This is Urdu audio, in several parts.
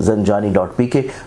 zanjani.pk,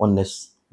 19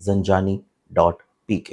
zanjani.pk।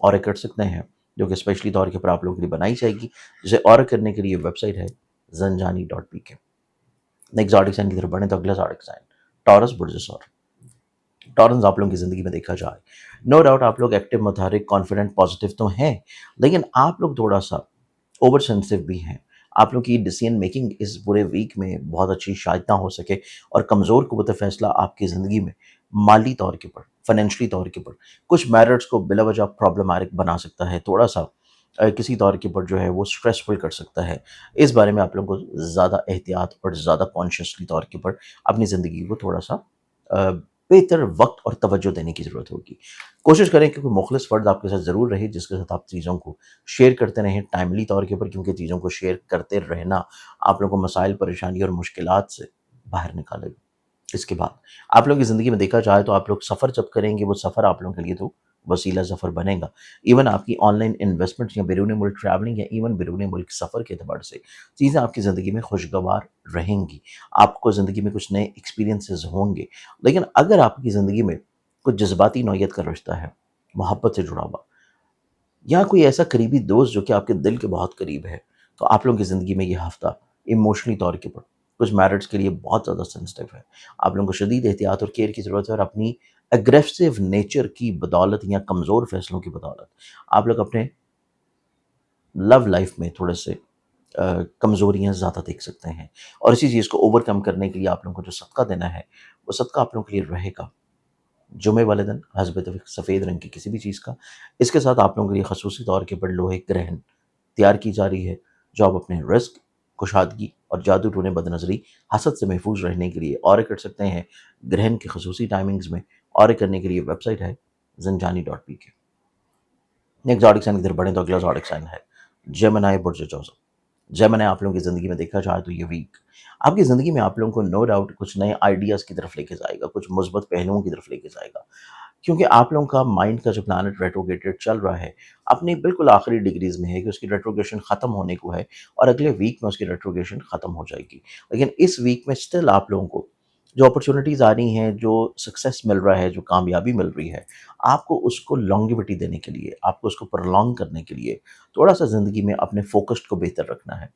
اور کر سکتے ہیں، جو کہ اسپیشلی طور کے پر آپ لوگوں کے لیے بنائی جائے گی، جسے اور کرنے کے لیے ویب سائٹ ہے zanjani.pk۔ نیکسٹ زاڈک سائن کی طرف بڑھیں تو اگلا زاڈک سائن ٹورس برج سور۔ ٹورنس آپ لوگوں کی زندگی میں دیکھا جائے، نو ڈاؤٹ آپ لوگ ایکٹیو، متحرک، کانفیڈنٹ، پازیٹیو تو ہیں، لیکن آپ لوگ تھوڑا سا اوور سینسٹیو بھی ہیں۔ آپ لوگ کی ڈیسیژن میکنگ اس پورے ویک میں بہت اچھی شاید نہ ہو سکے، اور کمزور قوت فیصلہ آپ کی زندگی میں مالی طور کے پر، فائنینشلی طور کے پر کچھ میرٹس کو بلا وجہ پرابلمٹک بنا سکتا ہے، تھوڑا سا کسی طور کے پر جو ہے وہ اسٹریسفل کر سکتا ہے۔ اس بارے میں آپ لوگوں کو زیادہ احتیاط اور زیادہ کانشیسلی طور کے پر اپنی زندگی کو تھوڑا سا بہتر وقت اور توجہ دینے کی ضرورت ہوگی۔ کوشش کریں کہ کوئی مخلص فرد آپ کے ساتھ ضرور رہے، جس کے ساتھ آپ چیزوں کو شیئر کرتے رہیں ٹائملی طور کے پر، کیونکہ چیزوں کو شیئر کرتے رہنا آپ لوگوں کو مسائل، پریشانی اور مشکلات سے باہر نکالے گا۔ اس کے بعد آپ لوگوں کی زندگی میں دیکھا جائے تو آپ لوگ سفر جب کریں گے، وہ سفر آپ لوگوں کے لیے تو وسیلہ سفر بنے گا۔ ایون آپ کی آن لائن انویسٹمنٹ یا بیرون ملک ٹریولنگ یا ایون بیرون ملک سفر کے اعتبار سے چیزیں آپ کی زندگی میں خوشگوار رہیں گی، آپ کو زندگی میں کچھ نئے ایکسپیرینسز ہوں گے۔ لیکن اگر آپ کی زندگی میں کچھ جذباتی نوعیت کا رشتہ ہے، محبت سے جڑا ہوا، یا کوئی ایسا قریبی دوست جو کہ آپ کے دل کے بہت قریب ہے، تو آپ لوگوں کی زندگی میں یہ ہفتہ ایموشنلی طور کے پر کچھ میرٹس کے لیے بہت زیادہ سینسٹیو ہے۔ آپ لوگوں کو شدید احتیاط اور کیئر کی ضرورت ہے، اور اپنی اگریسو نیچر کی بدولت یا کمزور فیصلوں کی بدولت آپ لوگ اپنے لو لائف میں تھوڑے سے کمزوریاں زیادہ دیکھ سکتے ہیں، اور اسی چیز کو اوور کم کرنے کے لیے آپ لوگوں کو جو صدقہ دینا ہے، وہ صدقہ آپ لوگوں کے لیے رہے گا جمعے والے دن حسب سفید رنگ کی کسی بھی چیز کا۔ اس کے ساتھ آپ لوگوں کے لیے خصوصی طور کے پر لوہے گرہن تیار کی جا رہی ہے، جو آپ اپنے رزق، کشادگی اور جادو ٹونے بد نظری، حسد سے محفوظ رہنے کے لیے اور کر سکتے ہیں۔ گرہن کی خصوصی ٹائمنگز میں اور کرنے کے لیے ویب سائٹ ہے zanjani.pk۔ نیکسٹ زاڈک سائن کی طرف بڑھیں تو اگلا زاڈک سائن ہے جیمنائی برج جوزف۔ جیمنائی آپ لوگوں کی زندگی میں دیکھا جائے تو یہ ویک آپ کی زندگی میں آپ لوگوں کو نو ڈاؤٹ کچھ نئے آئیڈیاز کی طرف لے کے جائے گا، کچھ مثبت پہلوؤں کی طرف لے کے جائے گا، کیونکہ آپ لوگوں کا مائنڈ کا جو پلانٹ ریٹروگریٹڈ چل رہا ہے اپنی بالکل آخری ڈگریز میں ہے، کہ اس کی ریٹروگریشن ختم ہونے کو ہے، اور اگلے ویک میں اس کی ریٹروگریشن ختم ہو جائے گی۔ لیکن اس ویک میں اسٹل آپ لوگوں کو جو اپرچونیٹیز آ رہی ہیں، جو سکسیس مل رہا ہے، جو کامیابی مل رہی ہے، آپ کو اس کو لانگیوٹی دینے کے لیے، آپ کو اس کو پرلانگ کرنے کے لیے تھوڑا سا زندگی میں اپنے فوکسڈ کو بہتر رکھنا ہے۔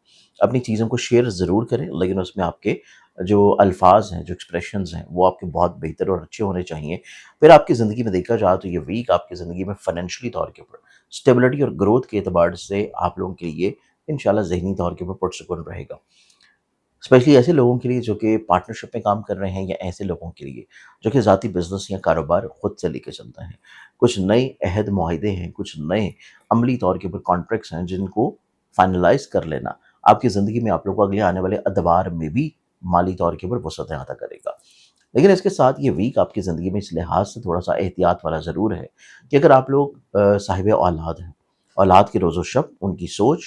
اپنی چیزوں کو شیئر ضرور کریں، لیکن اس میں آپ کے جو الفاظ ہیں، جو ایکسپریشنز ہیں، وہ آپ کے بہت بہتر اور اچھے ہونے چاہیے۔ پھر آپ کی زندگی میں دیکھا جائے تو یہ ویک آپ کی زندگی میں فائنینشلی طور کے پر اسٹیبلٹی اور گروتھ کے اعتبار سے آپ لوگوں کے لیے انشاءاللہ ذہنی طور کے پر پرسکون رہے گا، اسپیشلی ایسے لوگوں کے لیے جو کہ پارٹنرشپ میں کام کر رہے ہیں، یا ایسے لوگوں کے لیے جو کہ ذاتی بزنس یا کاروبار خود سے لے کے چلتے ہیں۔ کچھ نئے عہد معاہدے ہیں، کچھ نئے عملی طور کے پر کانٹریکٹس ہیں، جن کو فائنلائز کر لینا آپ کی زندگی میں آپ لوگوں کو اگلے آنے والے ادوار میں بھی مالی طور کے پر وسعت عطا کرے گا۔ لیکن اس کے ساتھ یہ ویک آپ کی زندگی میں اس لحاظ سے تھوڑا سا احتیاط والا ضرور ہے کہ اگر آپ لوگ صاحب اولاد ہیں، اولاد کے روز و شب، ان کی سوچ،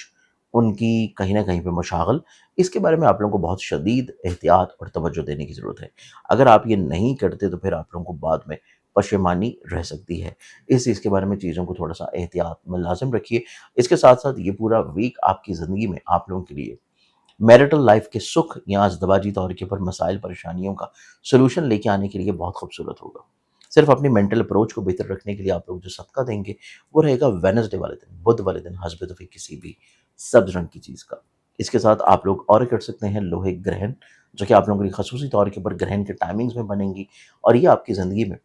ان کی کہیں نہ کہیں پہ مشاغل، اس کے بارے میں آپ لوگوں کو بہت شدید احتیاط اور توجہ دینے کی ضرورت ہے۔ اگر آپ یہ نہیں کرتے تو پھر آپ لوگوں کو بعد میں پشیمانی رہ سکتی ہے۔ اس چیز کے بارے میں چیزوں کو تھوڑا سا احتیاط میں لازم رکھیے۔ اس کے ساتھ ساتھ یہ پورا ویک آپ کی زندگی میں آپ لوگوں کے لیے میرٹل لائف کے سکھ یا ازدواجی طور کے پر مسائل، پریشانیوں کا سلوشن لے کے آنے کے لیے بہت خوبصورت ہوگا۔ صرف اپنی مینٹل اپروچ کو بہتر رکھنے کے لیے آپ لوگ جو صدقہ دیں گے وہ رہے گا وینسڈے والے دن، بدھ والے دن، حسب کسی بھی سبز رنگ کی چیز کا۔ اس کے ساتھ آپ لوگ اور کر سکتے ہیں لوہے گرہن، جو کہ آپ لوگوں کے لیے خصوصی طور کے پر گرہن کے ٹائمنگز میں بنیں گی، اور یہ آپ کی زندگی میں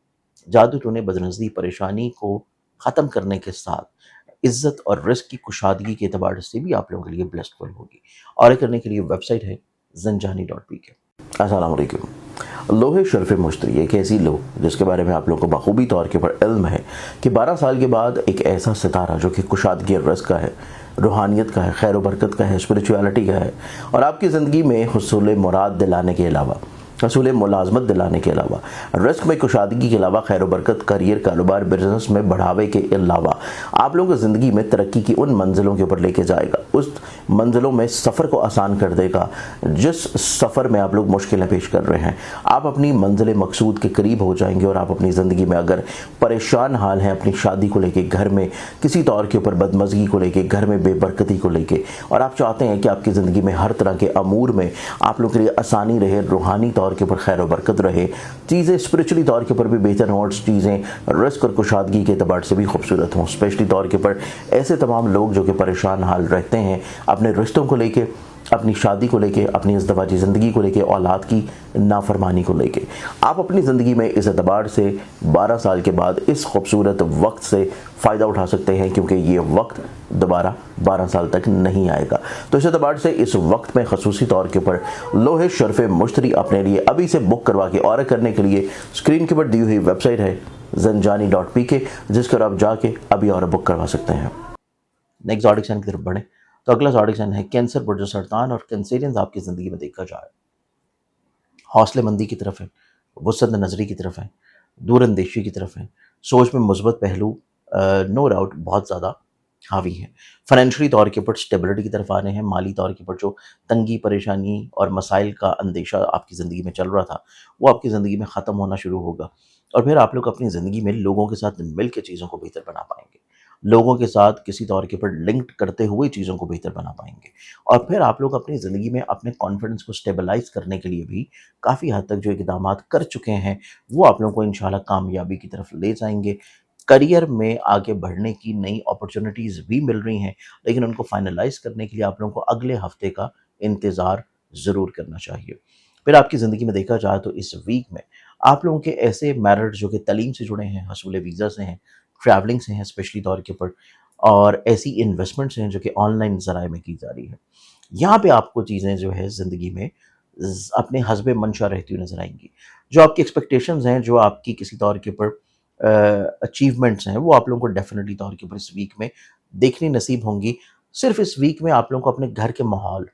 جادو ٹونے، بدنظری، پریشانی کو ختم کرنے کے ساتھ عزت اور رزق کی کشادگی کے اعتبار سے بھی آپ لوگوں کے لیے بلیسفل ہوگی۔ اور کرنے کے لیے ویب سائٹ ہے zanjani.pk۔ السلام علیکم۔ لوہے شرف مشتری ایک ایسی لوہ جس کے بارے میں آپ لوگوں کو بخوبی طور کے پر علم ہے کہ 12 سال کے بعد ایک ایسا ستارہ جو کہ کشادگی اور رزق کا ہے، روحانیت کا ہے، خیر و برکت کا ہے، اسپریچویلٹی کا ہے، اور آپ کی زندگی میں حصول مراد دلانے کے علاوہ، حصول ملازمت دلانے کے علاوہ، رزق میں کشادگی کے علاوہ، خیر و برکت، کیریئر، کاروبار، بزنس میں بڑھاوے کے علاوہ آپ لوگوں کو زندگی میں ترقی کی ان منزلوں کے اوپر لے کے جائے گا، اس منزلوں میں سفر کو آسان کر دے گا جس سفر میں آپ لوگ مشکلیں پیش کر رہے ہیں۔ آپ اپنی منزل مقصود کے قریب ہو جائیں گے، اور آپ اپنی زندگی میں اگر پریشان حال ہیں اپنی شادی کو لے کے، گھر میں کسی طور کے اوپر بدمزگی کو لے کے، گھر میں بے برکتی کو لے کے، اور آپ چاہتے ہیں کہ آپ کی زندگی میں ہر طرح کے امور میں آپ لوگوں کے لیے آسانی رہے، روحانی طور طور کے اوپر خیر و برکت رہے، چیزیں اسپرچولی طور کے اوپر بھی بہتر ہوں، اور چیزیں رزق اور کشادگی کے اعتبار سے بھی خوبصورت ہوں، اسپیشلی طور کے اوپر ایسے تمام لوگ جو کہ پریشان حال رہتے ہیں اپنے رشتوں کو لے کے، اپنی شادی کو لے کے، اپنی ازدواجی زندگی کو لے کے، اولاد کی نافرمانی کو لے کے۔ آپ اپنی زندگی میں اس اعتبار سے 12 سال کے بعد اس خوبصورت وقت سے فائدہ اٹھا سکتے ہیں، کیونکہ یہ وقت دوبارہ 12 سال تک نہیں آئے گا۔ تو اس اعتبار سے اس وقت میں خصوصی طور کے اوپر لوہے شرف مشتری اپنے لیے ابھی سے بک کروا کے آرڈر کرنے کے لیے اسکرین کے اوپر دی ہوئی ویب سائٹ ہے zanjani.pk، جس پر آپ جا کے ابھی آرڈر بک کروا سکتے ہیں۔ نیکسٹ زوڈک سائن کی طرف بڑھیں تو اگلا زوڈک سائن ہے کینسر، برج سرطان اور کینسیرینز آپ کی زندگی میں دیکھا جائے حوصلے مندی کی طرف ہے، وسعت نظری کی طرف ہے، دور اندیشی کی طرف ہے، سوچ میں مثبت پہلو نو ڈاؤٹ بہت زیادہ حاوی ہے، فائنینشلی طور کے اوپر اسٹیبلٹی کی طرف آ رہے ہیں، مالی طور کے اوپر جو تنگی پریشانی اور مسائل کا اندیشہ آپ کی زندگی میں چل رہا تھا وہ آپ کی زندگی میں ختم ہونا شروع ہوگا، اور پھر آپ لوگ اپنی زندگی میں لوگوں کے ساتھ مل کے چیزوں کو بہتر بنا پائیں گے، لوگوں کے ساتھ کسی طور کے اوپر لنکڈ کرتے ہوئے چیزوں کو بہتر بنا پائیں گے، اور پھر آپ لوگ اپنی زندگی میں اپنے کانفیڈنس کو اسٹیبلائز کرنے کے لیے بھی کافی حد تک جو اقدامات کر چکے ہیں وہ آپ لوگوں کو انشاءاللہ کامیابی کی طرف لے جائیں گے۔ کریئر میں آگے بڑھنے کی نئی اپرچونٹیز بھی مل رہی ہیں، لیکن ان کو فائنلائز کرنے کے لیے آپ لوگوں کو اگلے ہفتے کا انتظار ضرور کرنا چاہیے۔ پھر آپ کی زندگی میں دیکھا جائے تو اس ویک میں آپ لوگوں کے ایسے میرٹس جو کہ تعلیم سے جڑے ہیں، حصول ویزا سے ہیں، ٹریولنگ سے ہیں اسپیشلی طور کے اوپر، اور ایسی انویسٹمنٹس ہیں جو کہ آن لائن ذرائع میں کی جا رہی ہے، یہاں پہ آپ کو چیزیں جو ہے زندگی میں اپنے حسب منشا رہتی ہوئی نظر آئیں گی۔ جو آپ کی ایکسپیکٹیشنز ہیں، جو آپ کی کسی طور کے اوپر اچیومنٹس ہیں، وہ آپ لوگوں کو ڈیفینیٹلی طور کے اوپر اس ویک میں دیکھنی نصیب ہوں گی۔ صرف اس ویک میں آپ لوگوں کو اپنے گھر کے ماحول،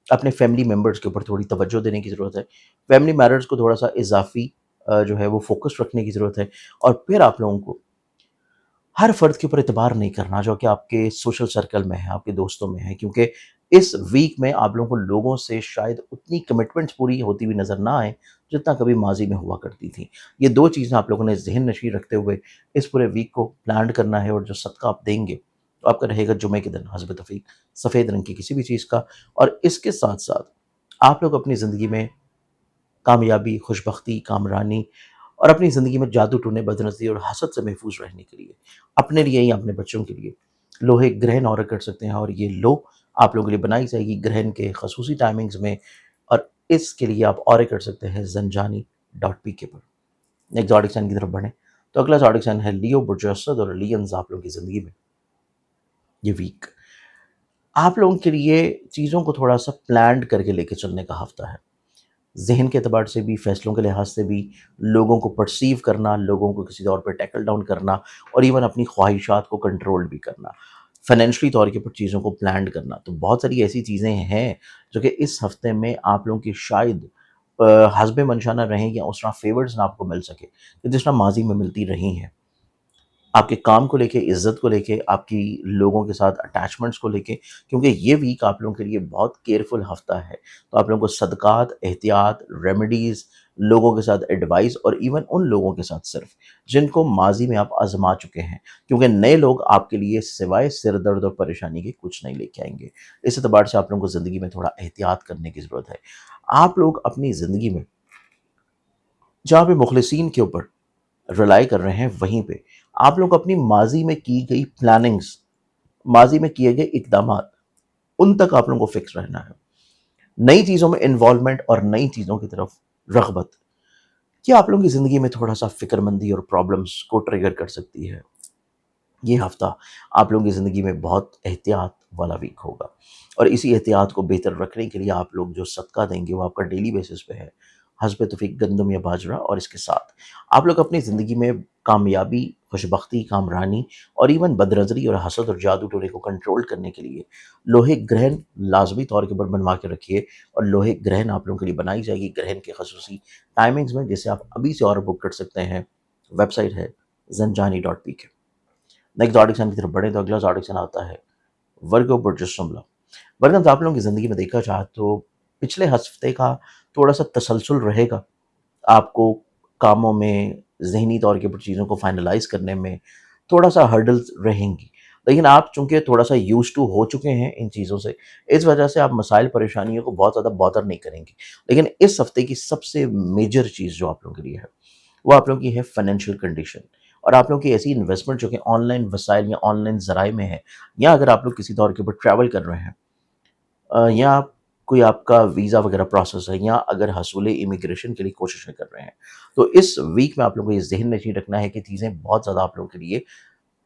اپنے فیملی ممبرس کے اوپر تھوڑی توجہ دینے کی ضرورت ہے، فیملی میٹرز کو تھوڑا سا اضافی جو ہے وہ فوکس رکھنے کی ضرورت ہے، اور پھر آپ لوگوں کو ہر فرد کے اوپر اعتبار نہیں کرنا جو کہ آپ کے سوشل سرکل میں ہے، آپ کے دوستوں میں ہے، کیونکہ اس ویک میں آپ لوگوں کو لوگوں سے شاید اتنی کمٹمنٹس پوری ہوتی ہوئی نظر نہ آئے جتنا کبھی ماضی میں ہوا کرتی تھیں۔ یہ دو چیزیں آپ لوگوں نے ذہن نشین رکھتے ہوئے اس پورے ویک کو پلان کرنا ہے، اور جو صدقہ آپ دیں گے تو آپ کا رہے گا جمعے کے دن حسب تفیق سفید رنگ کی کسی بھی چیز کا، اور اس کے ساتھ ساتھ آپ لوگ اپنی زندگی میں کامیابی، خوشبختی، کامرانی اور اپنی زندگی میں جادو ٹونے، بدنظری اور حسد سے محفوظ رہنے کے لیے اپنے لیے یا اپنے بچوں کے لیے لوہے گرہن آرڈر کر سکتے ہیں، اور یہ لو آپ لوگوں کے لیے بنائی جائے گی گرہن کے خصوصی ٹائمنگز میں، اور اس کے لیے آپ آرڈر کر سکتے ہیں zanjani.pk پر۔ نیکسٹ زوڈک سائن کی طرف بڑھیں تو اگلا زوڈک سائن ہے لیو، برج اسد اور لینز آپ لوگوں کی زندگی میں یہ ویک آپ لوگوں کے لیے چیزوں کو تھوڑا سا پلانڈ کر کے لے کے چلنے کا ہفتہ ہے، ذہن کے اعتبار سے بھی، فیصلوں کے لحاظ سے بھی، لوگوں کو پرسیو کرنا، لوگوں کو کسی طور پہ ٹیکل ڈاؤن کرنا، اور ایون اپنی خواہشات کو کنٹرول بھی کرنا، فائنینشلی طور کے اوپر چیزوں کو پلانڈ کرنا۔ تو بہت ساری ایسی چیزیں ہیں جو کہ اس ہفتے میں آپ لوگوں کی شاید حسب منشا نہ رہیں، یا اس طرح فیورز نہ آپ کو مل سکے جس طرح ماضی میں ملتی رہی ہیں، آپ کے کام کو لے کے، عزت کو لے کے، آپ کی لوگوں کے ساتھ اٹیچمنٹس کو لے کے، کیونکہ یہ ویک آپ لوگوں کے لیے بہت کیئرفل ہفتہ ہے، تو آپ لوگوں کو صدقات، احتیاط، ریمیڈیز، لوگوں کے ساتھ ایڈوائز، اور ایون ان لوگوں کے ساتھ صرف جن کو ماضی میں آپ آزما چکے ہیں، کیونکہ نئے لوگ آپ کے لیے سوائے سر درد اور پریشانی کے کچھ نہیں لے کے آئیں گے۔ اس اعتبار سے آپ لوگوں کو زندگی میں تھوڑا احتیاط کرنے کی ضرورت ہے۔ آپ لوگ اپنی زندگی میں جہاں پہ مخلصین کے اوپر رلائی کر رہے ہیں، وہیں پہ آپ لوگ اپنی ماضی میں کی گئی پلاننگز، ماضی میں کیے گئے اقدامات، ان تک آپ لوگوں کو فکس رہنا ہے۔ نئی چیزوں میں انوالومنٹ اور نئی چیزوں کی طرف رغبت، یہ آپ لوگوں کی زندگی میں تھوڑا سا فکر مندی اور پرابلمس کو ٹریگر کر سکتی ہے۔ یہ ہفتہ آپ لوگوں کی زندگی میں بہت احتیاط والا ویک ہوگا، اور اسی احتیاط کو بہتر رکھنے کے لیے آپ لوگ جو صدقہ دیں گے وہ آپ کا ڈیلی بیسس پہ ہے، حسب توفیق گندم یا باجرہ، اور اس کے ساتھ آپ لوگ اپنی زندگی میں کامیابی، خوشبختی، کامرانی اور ایون بدنظری اور حسد اور جادو ٹونے کو کنٹرول کرنے کے لیے لوہے گرہن لازمی طور کے اوپر بنوا کے رکھیے، اور لوہے گرہن آپ لوگوں کے لیے بنائی جائے گی گرہن کے خصوصی ٹائمنگز میں، جسے آپ ابھی سے اور بک کر سکتے ہیں۔ ویب سائٹ ہے zanjani.pk۔ نیکسٹ زوڈک سائن کی طرف بڑھیں تو اگلا زوڈک سائن آتا ہے ورگو، برج شملہ۔ ورگنز آپ لوگوں کی زندگی میں دیکھا جائے تو پچھلے ہفتے کا تھوڑا سا تسلسل رہے گا، آپ کو کاموں میں، ذہنی طور کے اوپر چیزوں کو فائنلائز کرنے میں تھوڑا سا ہرڈلز رہیں گی، لیکن آپ چونکہ تھوڑا سا یوز ٹو ہو چکے ہیں ان چیزوں سے، اس وجہ سے آپ مسائل پریشانیوں کو بہت زیادہ بادر نہیں کریں گے۔ لیکن اس ہفتے کی سب سے میجر چیز جو آپ لوگوں کے لیے ہے وہ آپ لوگوں کی ہے فائنینشیل کنڈیشن، اور آپ لوگوں کی ایسی انویسٹمنٹ جو کہ آن لائن وسائل یا آن لائن ذرائع میں ہے، یا اگر آپ لوگ کسی طور کے اوپر ٹریول کر رہے ہیں، یا کوئی آپ کا ویزا وغیرہ پروسیس ہے، یا اگر حصول امیگریشن کے لیے کوششیں کر رہے ہیں، تو اس ویک میں آپ لوگوں کو یہ ذہن نشین رکھنا ہے کہ چیزیں بہت زیادہ آپ لوگوں کے لیے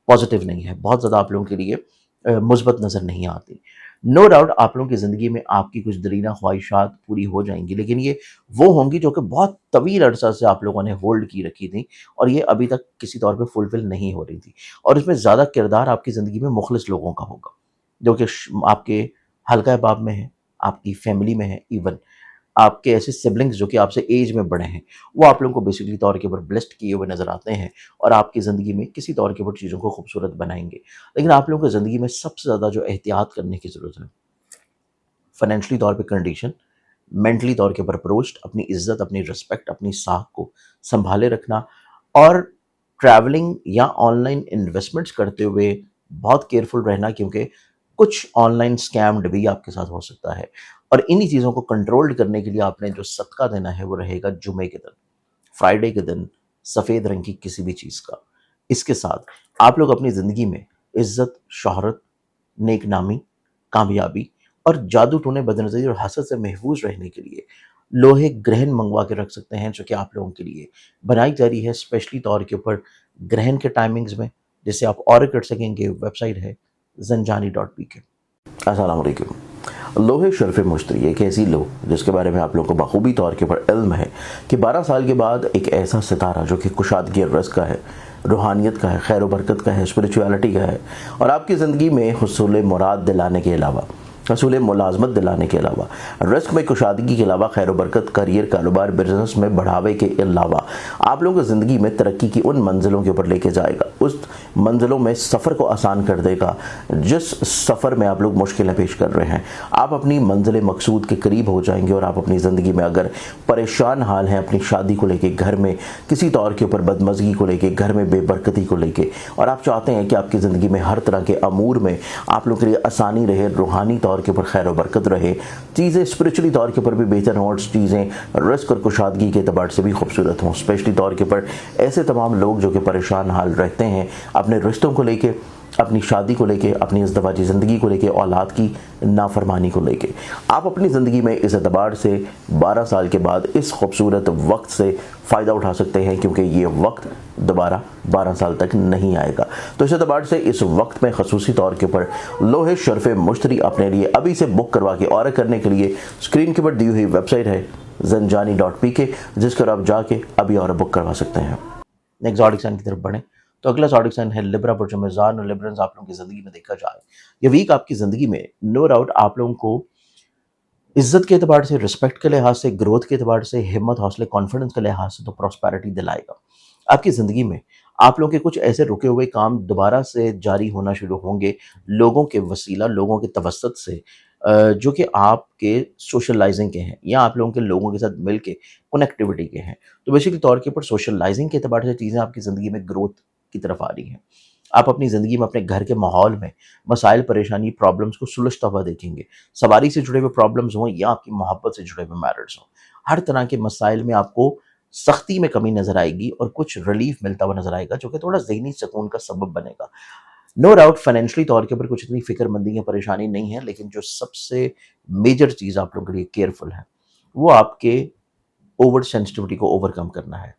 پازیٹیو نہیں ہے، بہت زیادہ آپ لوگوں کے لیے مثبت نظر نہیں آتی۔ نو ڈاؤٹ آپ لوگوں کی زندگی میں آپ کی کچھ دیرینہ خواہشات پوری ہو جائیں گی، لیکن یہ وہ ہوں گی جو کہ بہت طویل عرصہ سے آپ لوگوں نے ہولڈ کی رکھی تھی، اور یہ ابھی تک کسی طور پہ فلفل نہیں ہو رہی تھی، اور اس میں زیادہ کردار آپ کی زندگی میں مخلص لوگوں کا ہوگا، جو کہ آپ کے حلقہ باب میں ہے، آپ کی فیملی میں ہے، ایون آپ کے ایسے سبلنگز جو کہ آپ سے ایج میں بڑے ہیں، وہ آپ لوگوں کو بیسکلی طور کے اوپر بلیسڈ کیے ہوئے نظر آتے ہیں، اور آپ کی زندگی میں کسی طور کے اوپر چیزوں کو خوبصورت بنائیں گے۔ لیکن آپ لوگوں کو زندگی میں سب سے زیادہ جو احتیاط کرنے کی ضرورت ہے، فائنینشلی طور پہ کنڈیشن، مینٹلی طور کے اوپر اپروچ، اپنی عزت، اپنی رسپیکٹ، اپنی ساکھ کو سنبھالے رکھنا، اور ٹریولنگ یا آن لائن انویسٹمنٹس کرتے ہوئے بہت کیئرفل رہنا، کیونکہ کچھ آن لائن اسکیمڈ بھی آپ کے ساتھ ہو سکتا ہے، اور انہی چیزوں کو کنٹرول کرنے کے لیے آپ نے جو صدقہ دینا ہے وہ رہے گا جمعے کے دن، فرائیڈے کے دن، سفید رنگ کی کسی بھی چیز کا۔ اس کے ساتھ آپ لوگ اپنی زندگی میں عزت، شہرت، نیک نامی، کامیابی اور جادو ٹونے بدنظری اور حسد سے محفوظ رہنے کے لیے لوہے گرہن منگوا کے رکھ سکتے ہیں، جو کہ آپ لوگوں کے لیے بنائی جا رہی ہے اسپیشلی طور کے اوپر گرہن کے ٹائمنگز میں، جسے آپ اور کر سکیں گے۔ ویب سائٹ ہے zanjani.pk۔ السلام علیکم۔ لوہے شرف مشتری ایک ایسی لو جس کے بارے میں آپ لوگوں کو بخوبی طور کے اوپر علم ہے کہ 12 سال کے بعد ایک ایسا ستارہ جو کہ کشادگی اور رزق کا ہے، روحانیت کا ہے، خیر و برکت کا ہے، اسپریچویلٹی کا ہے، اور آپ کی زندگی میں حصول مراد دلانے کے علاوہ، حصول ملازمت دلانے کے علاوہ، رزق میں کشادگی کے علاوہ، خیر و برکت، کریئر، کاروبار، بزنس میں بڑھاوے کے علاوہ آپ لوگوں کو زندگی میں ترقی کی ان منزلوں کے اوپر لے کے جائے گا، اس منزلوں میں سفر کو آسان کر دے گا جس سفر میں آپ لوگ مشکلیں پیش کر رہے ہیں۔ آپ اپنی منزل مقصود کے قریب ہو جائیں گے، اور آپ اپنی زندگی میں اگر پریشان حال ہیں اپنی شادی کو لے کے، گھر میں کسی طور کے اوپر بدمزگی کو لے کے، گھر میں بے برکتی کو لے کے، اور آپ چاہتے ہیں کہ آپ کی زندگی میں ہر طرح کے امور میں آپ لوگوں کے لیے آسانی رہے، روحانی طور کے اوپر خیر و برکت رہے، چیزیں اسپرچولی طور کے اوپر بھی بہتر ہوں، اور چیزیں رزق اور کشادگی کے اعتبار سے بھی خوبصورت ہوں، اسپیشلی طور کے اوپر ایسے تمام لوگ جو کہ پریشان حال رہتے ہیں اپنے رشتوں کو لے کے، اپنی شادی کو لے کے، اپنی ازدواجی زندگی کو لے کے، اولاد کی نافرمانی کو لے کے، آپ اپنی زندگی میں اس اعتبار سے 12 سال کے بعد اس خوبصورت وقت سے فائدہ اٹھا سکتے ہیں، کیونکہ یہ وقت دوبارہ 12 سال تک نہیں آئے گا۔ تو اس اعتبار سے اس وقت میں خصوصی طور کے اوپر لوہے شرف مشتری اپنے لیے ابھی سے بک کروا کے اور کرنے کے لیے اسکرین کے اوپر دی ہوئی ویب سائٹ ہے zanjani.pk، جس پر آپ جا کے ابھی اور بک کروا سکتے ہیں۔ نیکسٹ زوڈک سائن کی طرف بڑھیں تو اگلا زوڈک سائن ہے لبرا، برج میزان، اور لبرنز آپ لوگوں کی زندگی میں دیکھا جائے یہ ویک آپ کی زندگی میں نو ڈاؤٹ آپ لوگوں کو عزت کے اعتبار سے، رسپیکٹ کے لحاظ سے، گروتھ کے اعتبار سے، ہمت، حوصلے، کانفیڈنس کے لحاظ سے تو پراسپیرٹی دلائے گا۔ آپ کی زندگی میں آپ لوگوں کے کچھ ایسے رکے ہوئے کام دوبارہ سے جاری ہونا شروع ہوں گے، لوگوں کے وسیلہ، لوگوں کے توسط سے، جو کہ آپ کے سوشلائزنگ کے ہیں، یا آپ لوگوں کے لوگوں کے ساتھ مل کے کنیکٹیوٹی کے ہیں۔ تو بیسیکلی طور کے اوپر سوشلائزنگ کے اعتبار سے چیزیں آپ کی زندگی میں گروتھ کی طرف آ رہی ہیں۔ آپ اپنی زندگی میں اپنے گھر کے ماحول میں مسائل، پریشانی، پرابلمس کو سلجھتا ہوا دیکھیں گے، سواری سے جڑے ہوئے پرابلمس ہوں یا آپ کی محبت سے جڑے ہوئے میٹرز ہوں، ہر طرح کے مسائل میں آپ کو سختی میں کمی نظر آئے گی، اور کچھ ریلیف ملتا ہوا نظر آئے گا، جو کہ تھوڑا ذہنی سکون کا سبب بنے گا۔ نو ڈاؤٹ فائنینشلی طور کے اوپر کچھ اتنی فکر مندی یا پریشانی نہیں ہے، لیکن جو سب سے میجر چیز آپ لوگوں کے لیے کیئرفل ہے وہ آپ کے اوور سینسٹیوٹی کو اوور کم کرنا ہے۔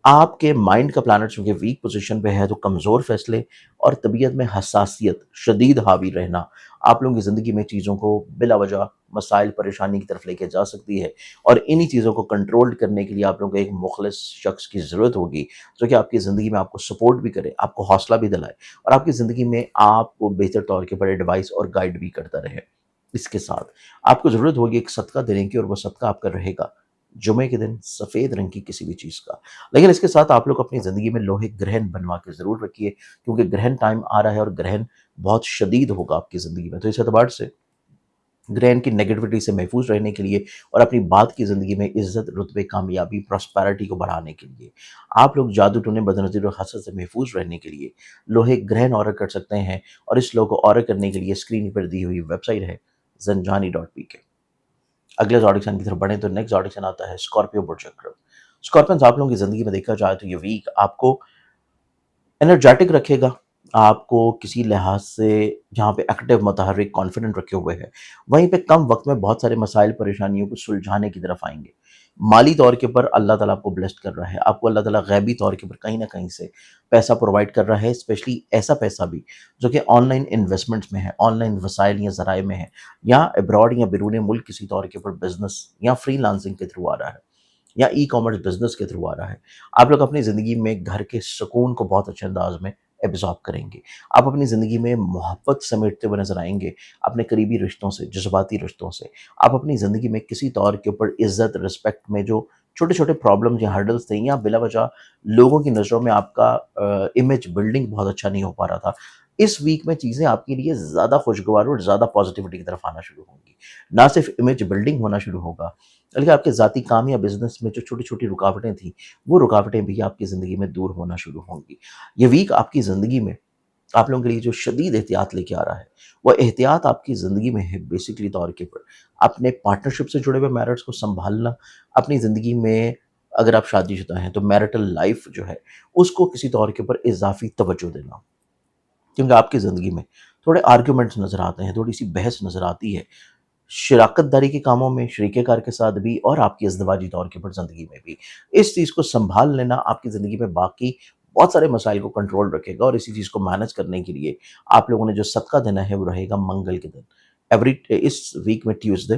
آپ کے مائنڈ کا پلانٹ چونکہ ویک پوزیشن پہ ہے، تو کمزور فیصلے اور طبیعت میں حساسیت شدید حاوی رہنا آپ لوگوں کی زندگی میں چیزوں کو بلا وجہ مسائل، پریشانی کی طرف لے کے جا سکتی ہے، اور انہی چیزوں کو کنٹرول کرنے کے لیے آپ لوگوں کو ایک مخلص شخص کی ضرورت ہوگی، جو کہ آپ کی زندگی میں آپ کو سپورٹ بھی کرے، آپ کو حوصلہ بھی دلائے، اور آپ کی زندگی میں آپ کو بہتر طور کے پر ایڈوائس اور گائیڈ بھی کرتا رہے۔ اس کے ساتھ آپ کو ضرورت ہوگی ایک صدقہ دینے کی، اور وہ صدقہ آپ کا رہے گا جمعے کے دن سفید رنگ کی کسی بھی چیز کا۔ لیکن اس کے ساتھ آپ لوگ اپنی زندگی میں لوہے گرہن بنوا کے ضرور رکھیے، کیونکہ گرہن ٹائم آ رہا ہے، اور گرہن بہت شدید ہوگا آپ کی زندگی میں۔ تو اس اعتبار سے گرہن کی نیگیٹیوٹی سے محفوظ رہنے کے لیے اور اپنی بات کی زندگی میں عزت، رتبے، کامیابی، پراسپیرٹی کو بڑھانے کے لیے آپ لوگ جادو ٹونے، بدنظری اور حسد سے محفوظ رہنے کے لیے لوہے گرہن آرڈر کر سکتے ہیں، اور اس لوگ کو آرڈر کرنے کے لیے اسکرین پر دی ہوئی ویب سائٹ ہے zanjani.pk۔ اگلے زوڈک کی طرف بڑھیں تو نیکسٹ زوڈک آتا ہے اسکارپیو برج چکر۔ اسکارپینز، آپ لوگوں کی زندگی میں دیکھا جائے تو یہ ویک آپ کو انرجیٹک رکھے گا، آپ کو کسی لحاظ سے جہاں پہ ایکٹیو، متحرک، کانفیڈنٹ رکھے ہوئے ہیں، وہیں پہ کم وقت میں بہت سارے مسائل، پریشانیوں کو سلجھانے کی طرف آئیں گے۔ مالی طور کے پر اللہ تعالیٰ آپ کو بلیسڈ کر رہا ہے، آپ کو اللہ تعالیٰ غیبی طور کے پر کہیں نہ کہیں سے پیسہ پرووائڈ کر رہا ہے، اسپیشلی ایسا پیسہ بھی جو کہ آن لائن انویسٹمنٹس میں ہے، آن لائن وسائل یا ذرائع میں ہے، یا ابراڈ یا بیرون ملک کسی طور کے پر بزنس یا فری لانسنگ کے تھرو آ رہا ہے، یا ای کامرس بزنس کے تھرو آ رہا ہے۔ آپ لوگ اپنی زندگی میں گھر کے سکون کو بہت اچھے انداز میں ایبزارب کریں گے، آپ اپنی زندگی میں محبت سمیٹتے ہوئے نظر آئیں گے، اپنے قریبی رشتوں سے، جذباتی رشتوں سے۔ آپ اپنی زندگی میں کسی طور کے اوپر عزت، رسپیکٹ میں جو چھوٹے چھوٹے پرابلمز یا ہرڈلز تھے، یا بلا وجہ لوگوں کی نظروں میں آپ کا امیج بلڈنگ بہت اچھا نہیں ہو پا رہا تھا، اس ویک میں چیزیں آپ کے لیے زیادہ خوشگوار اور زیادہ پازیٹیوٹی کی طرف آنا شروع ہوں گی۔ نہ صرف امیج بلڈنگ ہونا شروع ہوگا، بلکہ آپ کے ذاتی کام یا بزنس میں جو چھوٹی چھوٹی رکاوٹیں تھیں، وہ رکاوٹیں بھی آپ کی زندگی میں دور ہونا شروع ہوں گی۔ یہ ویک آپ کی زندگی میں آپ لوگوں کے لیے جو شدید احتیاط لے کے آ رہا ہے، وہ احتیاط آپ کی زندگی میں ہے بیسکلی طور کے پر اپنے پارٹنرشپ سے جڑے ہوئے میرٹس کو سنبھالنا، اپنی زندگی میں اگر آپ شادی شدہ ہیں تو میرٹل لائف جو ہے اس کو کسی طور کے پر اضافی توجہ دینا، کیونکہ آپ کی زندگی میں تھوڑے آرگیومنٹس نظر آتے ہیں، تھوڑی سی بحث نظر آتی ہے، شراکت داری کے کاموں میں، شریک کار کے ساتھ بھی، اور آپ کی ازدواجی طور کے پر زندگی میں بھی۔ اس چیز کو سنبھال لینا آپ کی زندگی میں باقی بہت سارے مسائل کو کنٹرول رکھے گا، اور اسی چیز کو مینج کرنے کے لیے آپ لوگوں نے جو صدقہ دینا ہے وہ رہے گا منگل کے دن۔ اس ویک میں ٹیوزڈے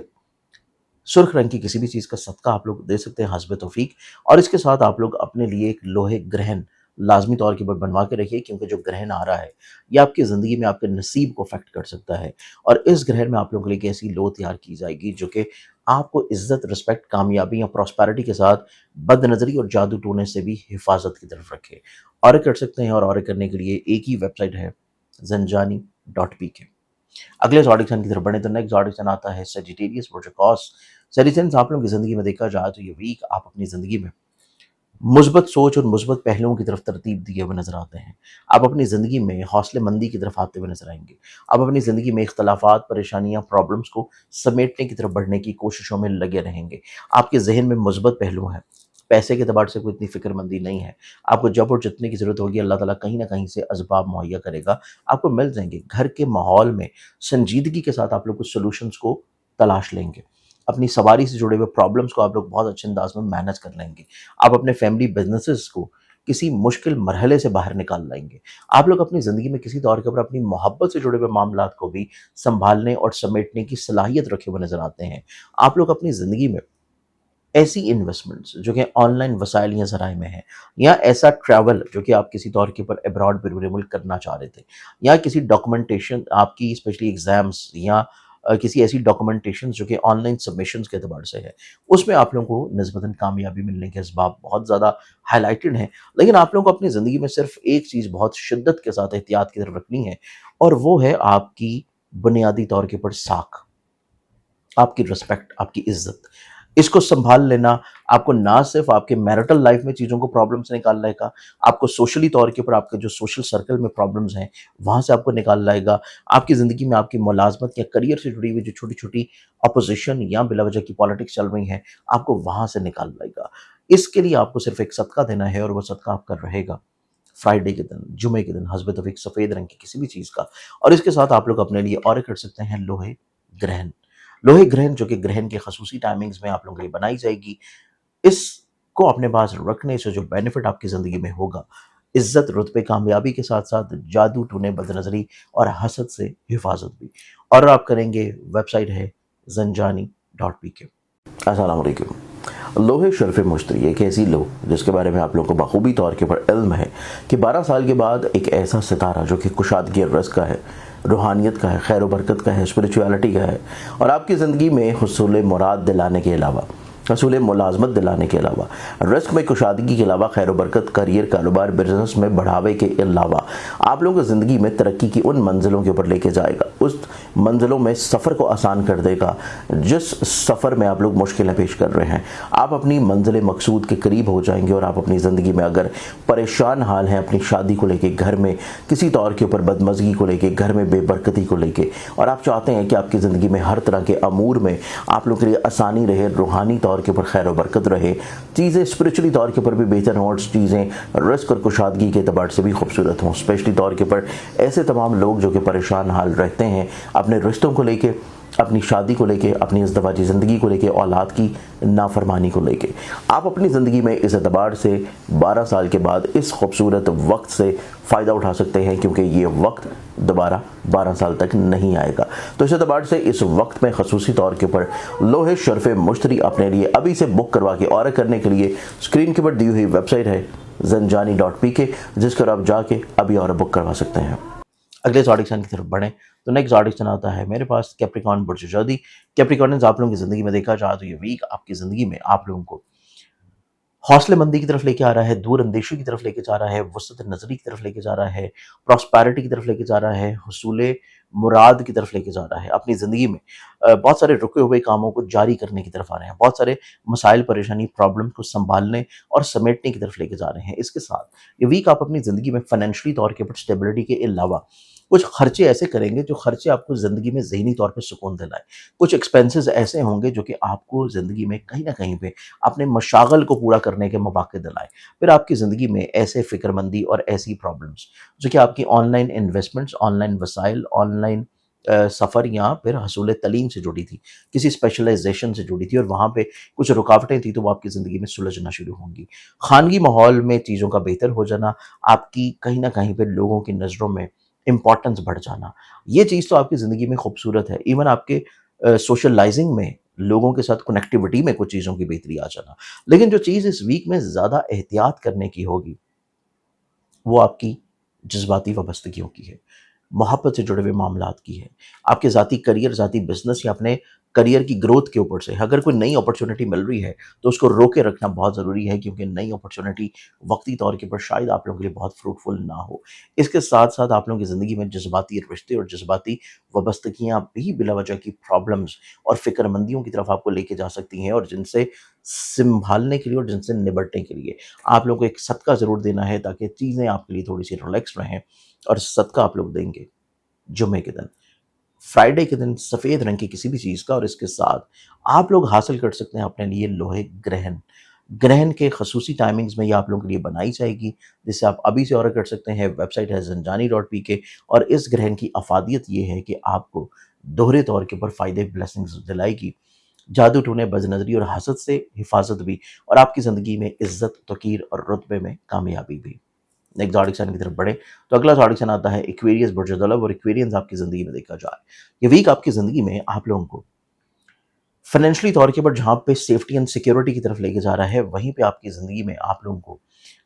سرخ رنگ کی کسی بھی چیز کا صدقہ آپ لوگ دے سکتے ہیں حسب توفیق، اور اس کے ساتھ آپ لوگ اپنے لیے ایک لوہے گرہن لازمی طور کے پر بنوا کے رکھیے، کیونکہ جو گرہن آ رہا ہے یہ آپ کی زندگی میں آپ کے نصیب کو افیکٹ کر سکتا ہے، اور اس گرہن میں آپ لوگوں کے لیے ایک ایسی لو تیار کی جائے گی جو کہ آپ کو عزت، رسپیکٹ، کامیابی یا پراسپیرٹی کے ساتھ بد نظری اور جادو ٹونے سے بھی حفاظت کی طرف رکھے۔ آرڈر کر سکتے ہیں، اور آرڈر کرنے کے لیے ایک ہی ویب سائٹ ہے zanjani.pk۔ اگلے زوڈک کی طرف بڑھیں تو نیکسٹ زوڈک آتا ہے سیجیٹیریس پروجیکوس۔ سیجیٹیریس، آپ لوگوں کی زندگی میں دیکھا جائے تو یہ ویک آپ اپنی زندگی میں مثبت سوچ اور مثبت پہلوؤں کی طرف ترتیب دیے ہوئے نظر آتے ہیں، آپ اپنی زندگی میں حوصلے مندی کی طرف آتے ہوئے نظر آئیں گے، آپ اپنی زندگی میں اختلافات، پریشانیاں، پرابلمس کو سمیٹنے کی طرف بڑھنے کی کوششوں میں لگے رہیں گے، آپ کے ذہن میں مثبت پہلو ہیں، پیسے کے اعتبار سے کوئی اتنی فکر مندی نہیں ہے، آپ کو جب اور جتنے کی ضرورت ہوگی اللہ تعالیٰ کہیں نہ کہیں سے اسباب مہیا کرے گا، آپ کو مل جائیں گے۔ گھر کے ماحول میں سنجیدگی کے ساتھ آپ لوگ کچھ سولوشنز کو تلاش لیں گے، اپنی سواری سے جڑے ہوئے پرابلمس کو آپ لوگ بہت اچھے انداز میں مینج کر لیں گے، آپ اپنے فیملی بزنسز کو کسی مشکل مرحلے سے باہر نکال لائیں گے، آپ لوگ اپنی زندگی میں کسی طور کے اوپر اپنی محبت سے جڑے ہوئے معاملات کو بھی سنبھالنے اور سمیٹنے کی صلاحیت رکھے ہوئے نظر آتے ہیں۔ آپ لوگ اپنی زندگی میں ایسی انویسٹمنٹس جو کہ آن لائن وسائل یا ذرائع میں ہیں، یا ایسا ٹریول جو کہ آپ کسی طور کے اوپر ابراڈ بیرون ملک کرنا چاہ رہے تھے، یا کسی ڈاکومنٹیشن آپ کی اسپیشلی ایگزامس، یا کسی ایسی ڈاکومنٹیشنز جو کہ آن لائن سبمیشنز کے اعتبار سے ہے، اس میں آپ لوگوں کو نسبتاً کامیابی ملنے کے اسباب بہت زیادہ ہائی لائٹڈ ہیں، لیکن آپ لوگوں کو اپنی زندگی میں صرف ایک چیز بہت شدت کے ساتھ احتیاط کی طرف رکھنی ہے، اور وہ ہے آپ کی بنیادی طور کے اوپر ساکھ، آپ کی رسپیکٹ، آپ کی عزت۔ اس کو سنبھال لینا آپ کو نہ صرف آپ کے میرٹل لائف میں چیزوں کو پرابلم سے نکال لائے گا، آپ کو سوشلی طور کے اوپر آپ کے جو سوشل سرکل میں پرابلمز ہیں وہاں سے آپ کو نکال لائے گا، آپ کی زندگی میں آپ کی ملازمت یا کریئر سے جڑی ہوئی جو چھوٹی چھوٹی اپوزیشن یا بلا وجہ کی پالیٹکس چل رہی ہیں آپ کو وہاں سے نکال لائے گا۔ اس کے لیے آپ کو صرف ایک صدقہ دینا ہے، اور وہ صدقہ آپ کا رہے گا فرائیڈے کے دن، جمعے کے دن، حسب توفیق سفید رنگ کی کسی بھی چیز کا، اور اس کے ساتھ آپ لوگ اپنے لیے آرڈر کر سکتے ہیں لوہے گرہن۔ لوہے گرہن جو کہ گرہن کے خصوصی ٹائمنگز میں آپ لوگوں کے لیے بنائی جائے گی، اس کو اپنے پاس رکھنے سے جو بینیفٹ آپ کی زندگی میں ہوگا، عزت، رتبے، کامیابی کے ساتھ ساتھ جادو ٹونے، بدنظری اور حسد سے حفاظت بھی۔ اور آپ کریں گے، ویب سائٹ ہے zanjani.pk۔ السلام علیکم۔ لوہے شرف مشتری ایک ایسی لو جس کے بارے میں آپ لوگوں کو بخوبی طور کے پر علم ہے کہ 12 سال کے بعد ایک ایسا ستارہ جو کہ کشادگی اور رزق کا ہے، روحانیت کا ہے، خیر و برکت کا ہے، اسپریچویلٹی کا ہے، اور آپ کی زندگی میں حصول مراد دلانے کے علاوہ حصول ملازمت دلانے کے علاوہ، رزق میں کشادگی کے علاوہ خیر و برکت، کریئر، کاروبار، بزنس میں بڑھاوے کے علاوہ آپ لوگوں کو زندگی میں ترقی کی ان منزلوں کے اوپر لے کے جائے گا، اس منزلوں میں سفر کو آسان کر دے گا جس سفر میں آپ لوگ مشکلیں پیش کر رہے ہیں۔ آپ اپنی منزل مقصود کے قریب ہو جائیں گے، اور آپ اپنی زندگی میں اگر پریشان حال ہیں اپنی شادی کو لے کے، گھر میں کسی طور کے اوپر بدمزگی کو لے کے، گھر میں بے برکتی کو لے کے، اور آپ چاہتے ہیں کہ آپ کی زندگی میں ہر طرح کے امور میں آپ لوگ کے لیے آسانی رہے، روحانی طور کے اوپر خیر و برکت رہے، چیزیں اسپرچولی طور کے اوپر بھی بہتر ہوں، اور چیزیں رزق اور کشادگی کے اعتبار سے بھی خوبصورت ہوں، اسپیشلی طور کے اوپر ایسے تمام لوگ جو کہ پریشان حال رہتے ہیں اپنے رشتوں کو لے کے، اپنی شادی کو لے کے، اپنی ازدواجی زندگی کو لے کے، اولاد کی نافرمانی کو لے کے، آپ اپنی زندگی میں اس اعتبار سے 12 سال کے بعد اس خوبصورت وقت سے فائدہ اٹھا سکتے ہیں، کیونکہ یہ وقت دوبارہ 12 سال تک نہیں آئے گا۔ تو اس اعتبار سے اس وقت میں خصوصی طور کے اوپر لوہے شرف مشتری اپنے لیے ابھی سے بک کروا کے آرڈر کرنے کے لیے اسکرین کے اوپر دی ہوئی ویب سائٹ ہے zanjani.pk، جس پر آپ جا کے ابھی آرڈر بک کروا سکتے ہیں۔ اگلے زوڈک کی طرف بڑھیں تو نیکسٹ زوڈک آتا ہے میرے پاس کیپریکارن برج جوزی۔ کیپریکارنز آپ لوگوں کی زندگی میں دیکھا جائے تو یہ ویک آپ کی زندگی میں آپ لوگوں کو حوصلے مندی کی طرف لے کے آ رہا ہے، دور اندیشی کی طرف لے کے جا رہا ہے، وسعت نظری کی طرف لے کے جا رہا ہے، پراسپیرٹی کی طرف لے کے جا رہا ہے، حصول مراد کی طرف لے کے جا رہا ہے۔ اپنی زندگی میں بہت سارے رکے ہوئے کاموں کو جاری کرنے کی طرف آ رہے ہیں، بہت سارے مسائل، پریشانی، پرابلم کو سنبھالنے اور سمیٹنے کی طرف لے کے جا رہے ہیں۔ اس کے ساتھ یہ ویک آپ اپنی زندگی میں فائنینشلی طور کے اوپر اسٹیبلٹی کے علاوہ کچھ خرچے ایسے کریں گے جو خرچے آپ کو زندگی میں ذہنی طور پہ سکون دلائیں۔ کچھ ایکسپینسز ایسے ہوں گے جو کہ آپ کو زندگی میں کہیں نہ کہیں پہ اپنے مشاغل کو پورا کرنے کے مواقع دلائیں۔ پھر آپ کی زندگی میں ایسے فکر مندی اور ایسی پرابلمز جو کہ آپ کی on line investments, on line وسائل، آن لائن سفر یا پھر حصول تعلیم سے جڑی تھی، کسی اسپیشلائزیشن سے جڑی تھی، اور وہاں پہ کچھ رکاوٹیں تھیں، تو وہ آپ کی زندگی میں سلجھنا شروع ہوں گی۔ خانگی ماحول میں چیزوں کا بہتر ہو جانا، آپ کی کہیں نہ کہیں پہ لوگوں کی نظروں میں امپورٹنس بڑھ جانا، یہ چیز تو آپ کی زندگی میں خوبصورت ہے۔ ایون آپ کے سوشلائزنگ میں، لوگوں کے ساتھ کنیکٹیوٹی میں کچھ چیزوں کی بہتری آ جانا۔ لیکن جو چیز اس ویک میں زیادہ احتیاط کرنے کی ہوگی وہ آپ کی جذباتی وابستگیوں کی ہے، محبت سے جڑے ہوئے معاملات کی ہے، آپ کے ذاتی کریئر، ذاتی بزنس یا اپنے کریئر کی گروتھ کے اوپر سے اگر کوئی نئی اپرچونٹی مل رہی ہے تو اس کو روکے رکھنا بہت ضروری ہے، کیونکہ نئی اپرچونٹی وقتی طور کے اوپر شاید آپ لوگوں کے لیے بہت فروٹفل نہ ہو۔ اس کے ساتھ ساتھ آپ لوگوں کی زندگی میں جذباتی رشتے اور جذباتی وابستگیاں بھی بلا وجہ کی پرابلمز اور فکر مندیوں کی طرف آپ کو لے کے جا سکتی ہیں، اور جن سے سنبھالنے کے لیے اور جن سے نبٹنے کے لیے آپ لوگوں کو ایک صدقہ ضرور دینا ہے، تاکہ چیزیں آپ کے لیے تھوڑی سی ریلیکس رہیں۔ اور صدقہ آپ لوگ دیں گے جمعے کے دن، فرائیڈے کے دن، سفید رنگ کی کسی بھی چیز کا، اور اس کے ساتھ آپ لوگ حاصل کر سکتے ہیں اپنے لیے لوہے گرہن کے خصوصی ٹائمنگز میں یہ آپ لوگوں کے لیے بنائی جائے گی، جس سے آپ ابھی سے آرڈر کر سکتے ہیں۔ ویب سائٹ ہے zanjani.pk، اور اس گرہن کی افادیت یہ ہے کہ آپ کو دوہرے طور کے اوپر فائدے، بلیسنگز دلائے گی، جادو ٹونے، بد نظری اور حسد سے حفاظت بھی، اور آپ کی زندگی میں عزت، توقیر اور رتبے میں کامیابی بھی۔ ایک زوڈک سائن کی طرف بڑھے تو اگلا زوڈک سائن آتا ہے ایکویریس برج دلو، اور ایکویرینز آپ کی زندگی میں دیکھا جائے یہ ویک آپ کی زندگی میں آپ لوگوں کو فائنینشلی طور کے اوپر جہاں پہ سیفٹی اینڈ سیکیورٹی کی طرف لے کے جا رہا ہے، وہیں پہ آپ کی زندگی میں آپ لوگوں کو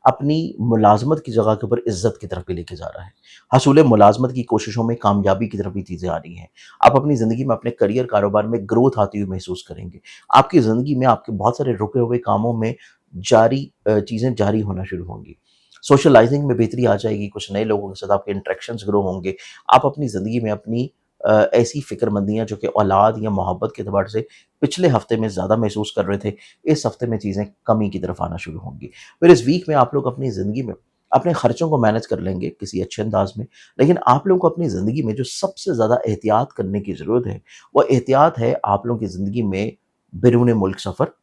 اپنی ملازمت کی جگہ کے اوپر عزت کی طرف بھی لے کے جا رہا ہے۔ حصول ملازمت کی کوششوں میں کامیابی کی طرف بھی چیزیں آ رہی ہیں۔ آپ اپنی زندگی میں اپنے کریئر، کاروبار میں گروتھ آتی ہوئی محسوس کریں گے۔ آپ کی زندگی میں آپ کے بہت سارے رکے ہوئے کاموں میں چیزیں جاری ہونا شروع ہوں گی۔ سوشلائزنگ میں بہتری آ جائے گی، کچھ نئے لوگوں کے ساتھ آپ کے انٹریکشنز گرو ہوں گے۔ آپ اپنی زندگی میں اپنی ایسی فکر مندیاں جو کہ اولاد یا محبت کے اعتبار سے پچھلے ہفتے میں زیادہ محسوس کر رہے تھے، اس ہفتے میں چیزیں کمی کی طرف آنا شروع ہوں گی۔ پھر اس ویک میں آپ لوگ اپنی زندگی میں اپنے خرچوں کو مینج کر لیں گے کسی اچھے انداز میں، لیکن آپ لوگوں کو اپنی زندگی میں جو سب سے زیادہ احتیاط کرنے کی ضرورت ہے وہ احتیاط ہے آپ لوگوں کی زندگی میں بیرون ملک سفر،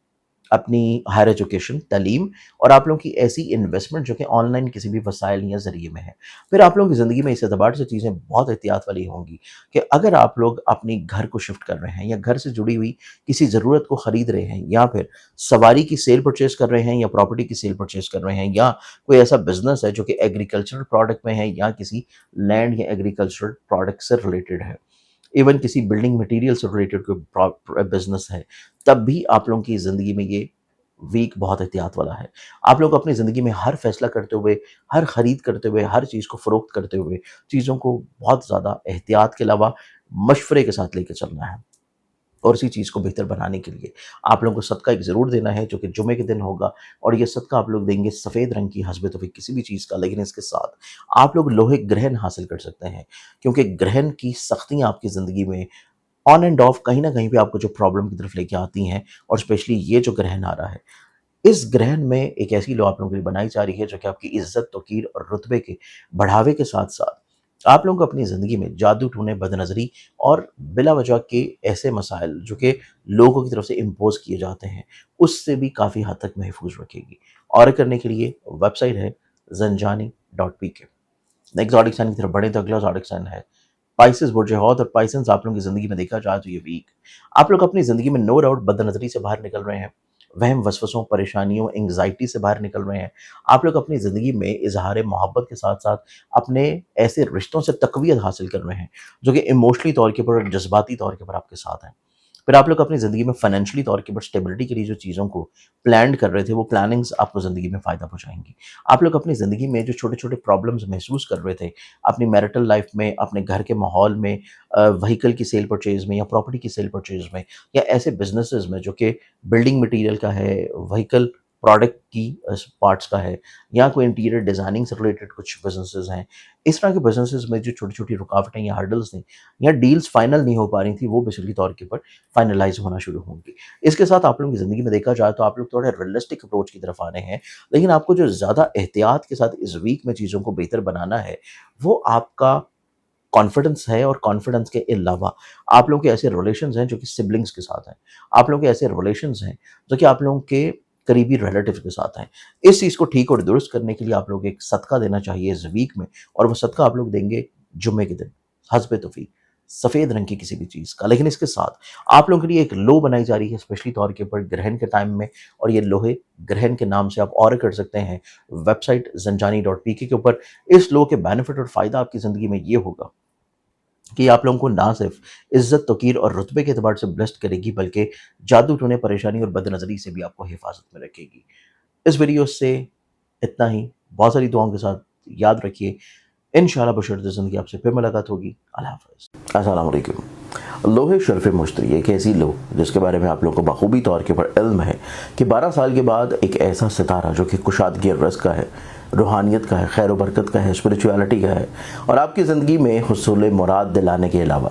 اپنی ہائر ایجوکیشن، تعلیم، اور آپ لوگوں کی ایسی انویسٹمنٹ جو کہ آن لائن کسی بھی وسائل یا ذریعے میں ہے۔ پھر آپ لوگوں کی زندگی میں اس اعتبار سے چیزیں بہت احتیاط والی ہوں گی کہ اگر آپ لوگ اپنی گھر کو شفٹ کر رہے ہیں، یا گھر سے جڑی ہوئی کسی ضرورت کو خرید رہے ہیں، یا پھر سواری کی سیل پرچیز کر رہے ہیں، یا پراپرٹی کی سیل پرچیز کر رہے ہیں، یا کوئی ایسا بزنس ہے جو کہ ایگریکلچرل پروڈکٹ میں ہے، یا کسی لینڈ یا ایگریکلچرل پروڈکٹ سے ریلیٹڈ ہے، ایون کسی بلڈنگ مٹیریل سے ریلیٹڈ کوئی بزنس ہے، تب بھی آپ لوگوں کی زندگی میں یہ ویک بہت احتیاط والا ہے۔ آپ لوگ اپنی زندگی میں ہر فیصلہ کرتے ہوئے، ہر خرید کرتے ہوئے، ہر چیز کو فروخت کرتے ہوئے چیزوں کو بہت زیادہ احتیاط کے علاوہ مشورے کے ساتھ لے کے چلنا ہے۔ اور اسی چیز کو بہتر بنانے کے لیے آپ لوگوں کو صدقہ ایک ضرور دینا ہے، جو کہ جمعے کے دن ہوگا، اور یہ صدقہ آپ لوگ دیں گے سفید رنگ کی حسب توفیق کسی بھی چیز کا، لیکن اس کے ساتھ آپ لوگ لوہے گرہن حاصل کر سکتے ہیں، کیونکہ گرہن کی سختیاں آپ کی زندگی میں آن اینڈ آف کہیں نہ کہیں پہ آپ کو جو پرابلم کی طرف لے کے آتی ہیں، اور اسپیشلی یہ جو گرہن آ رہا ہے، اس گرہن میں ایک ایسی لو آپ لوگوں کے لیے بنائی جا رہی ہے جو کہ آپ کی عزت، توقیر اور رتبے کے بڑھاوے کے ساتھ ساتھ آپ لوگوں کو اپنی زندگی میں جادو ٹونے، بد نظری اور بلا وجہ کے ایسے مسائل جو کہ لوگوں کی طرف سے امپوز کیے جاتے ہیں، اس سے بھی کافی حد تک محفوظ رکھے گی۔ اور کرنے کے لیے ویب سائٹ ہے zanjani.pk۔ نیکسٹ زوڈک سائن کی طرف بڑھیں تو اگلا زوڈک سائن ہے پائسس برج حوت، اور پائسنز آپ لوگوں کی زندگی میں دیکھا جائے تو یہ ویک آپ لوگ اپنی زندگی میں نو ڈاؤٹ بد نظری سے باہر نکل رہے ہیں، وہم وسوسوں، پریشانیوں، انگزائٹی سے باہر نکل رہے ہیں۔ آپ لوگ اپنی زندگی میں اظہار محبت کے ساتھ ساتھ اپنے ایسے رشتوں سے تقویت حاصل کر رہے ہیں جو کہ ایموشنلی طور کے پر اور جذباتی طور کے پر آپ کے ساتھ ہیں۔ پھر آپ لوگ اپنی زندگی میں فائنینشلی طور کے پر اسٹیبلٹی کے لیے جو چیزوں کو پلانڈ کر رہے تھے، وہ پلاننگز آپ کو زندگی میں فائدہ پہنچائیں گی۔ آپ لوگ اپنی زندگی میں جو چھوٹے چھوٹے پرابلمز محسوس کر رہے تھے اپنی میرٹل لائف میں، اپنے گھر کے ماحول میں، وہیکل کی سیل پرچیز میں یا پراپرٹی کی سیل پرچیز میں، یا ایسے بزنسز میں جو کہ بلڈنگ مٹیریل کا ہے، وہیکل پروڈکٹ کی پارٹس کا ہے، یا کوئی انٹیریئر ڈیزائننگ سے ریلیٹڈ کچھ بزنسز ہیں، اس طرح کے بزنسز میں جو چھوٹی چھوٹی رکاوٹیں یا ہرڈلز تھیں یا ڈیلز فائنل نہیں ہو پا رہی تھیں، وہ بیسکلی طور کے پر فائنلائز ہونا شروع ہوں گی۔ اس کے ساتھ آپ لوگوں کی زندگی میں دیکھا جائے تو آپ لوگ تھوڑے ریئلسٹک اپروچ کی طرف آنے ہیں، لیکن آپ کو جو زیادہ احتیاط کے ساتھ اس ویک میں چیزوں کو بہتر بنانا ہے وہ آپ کا کانفیڈنس ہے، اور کانفیڈنس کے علاوہ آپ لوگوں کے ایسے ریلیشنز ہیں جو کہ سبلنگز کے ساتھ ہیں، آپ لوگوں کے ایسے ریلیشنز ہیں جو کہ آپ لوگوں کے قریبی ریلیٹیو کے ساتھ ہیں۔ اس چیز کو ٹھیک اور درست کرنے کے لیے آپ لوگ ایک صدقہ دینا چاہیے اس ویک میں، اور وہ صدقہ آپ لوگ دیں گے جمعے کے دن حسب توفیق سفید رنگ کی کسی بھی چیز کا، لیکن اس کے ساتھ آپ لوگوں کے لیے ایک لو بنائی جا رہی ہے اسپیشلی طور کے پر گرہن کے ٹائم میں، اور یہ لوہے گرہن کے نام سے آپ اور کر سکتے ہیں ویب سائٹ zanjani.pk کے اوپر۔ اس لو کے بینیفٹ اور فائدہ آپ کی زندگی میں یہ ہوگا کہ آپ لوگوں کو نہ صرف عزت، توقیر اور رتبے کے اعتبار سے بلیسڈ کرے گی، بلکہ جادو ٹونے، پریشانی اور بد نظری سے بھی آپ کو حفاظت میں رکھے گی۔ اس ویڈیو سے اتنا ہی، بہت ساری دعاؤں کے ساتھ یاد رکھیے، انشاءاللہ بشرط زندگی آپ سے پھر ملاقات ہوگی۔ اللہ حافظ۔ السلام علیکم۔ لوہے شرف مشتری ایک ایسی لو جس کے بارے میں آپ لوگوں کو بخوبی طور کے پر علم ہے کہ 12 سال کے بعد ایک ایسا ستارہ جو کہ کشادگی رزق کا ہے، روحانیت کا ہے، خیر و برکت کا ہے، اسپریچویلٹی کا ہے، اور آپ کی زندگی میں حصول مراد دلانے کے علاوہ،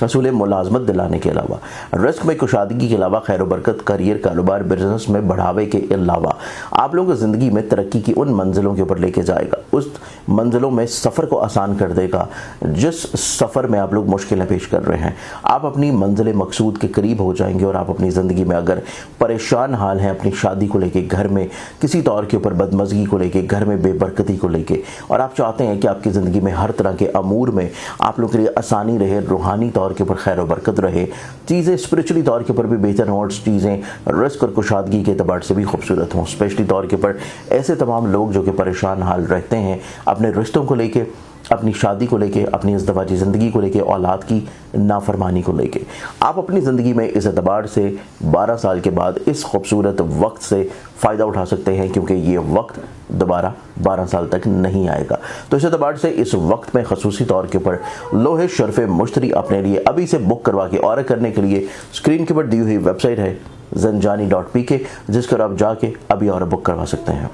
حصول ملازمت دلانے کے علاوہ، رزق میں کشادگی کے علاوہ، خیر و برکت، کریئر، کاروبار، بزنس میں بڑھاوے کے علاوہ آپ لوگوں کو زندگی میں ترقی کی ان منزلوں کے اوپر لے کے جائے گا، اس منزلوں میں سفر کو آسان کر دے گا جس سفر میں آپ لوگ مشکلیں پیش کر رہے ہیں۔ آپ اپنی منزل مقصود کے قریب ہو جائیں گے، اور آپ اپنی زندگی میں اگر پریشان حال ہیں اپنی شادی کو لے کے، گھر میں کسی طور کے اوپر بدمزگی کو لے کے، گھر میں بے برکتی کو لے کے، اور آپ چاہتے ہیں کہ آپ کی زندگی میں ہر طرح کے امور میں آپ لوگوں کے لیے آسانی رہے، روحانی طور کے اوپر خیر و برکت رہے، چیزیں اسپرچولی طور کے اوپر بھی بہتر ہوں، اور چیزیں رزق اور کشادگی کے اعتبار سے بھی خوبصورت ہوں، اسپیشلی طور کے اوپر ایسے تمام لوگ جو کہ پریشان حال رہتے ہیں اپنے رشتوں کو لے کے، اپنی شادی کو لے کے، اپنی ازدواجی زندگی کو لے کے، اولاد کی نافرمانی کو لے کے، آپ اپنی زندگی میں اس اعتبار سے 12 سال کے بعد اس خوبصورت وقت سے فائدہ اٹھا سکتے ہیں، کیونکہ یہ وقت دوبارہ 12 سال تک نہیں آئے گا۔ تو اس اعتبار سے اس وقت میں خصوصی طور کے پر لوہے شرف مشتری اپنے لیے ابھی سے بک کروا کے اور کرنے کے لیے اسکرین کے پر دی ہوئی ویب سائٹ ہے zanjani.pk، جس پر آپ جا کے ابھی اور بک کروا سکتے ہیں۔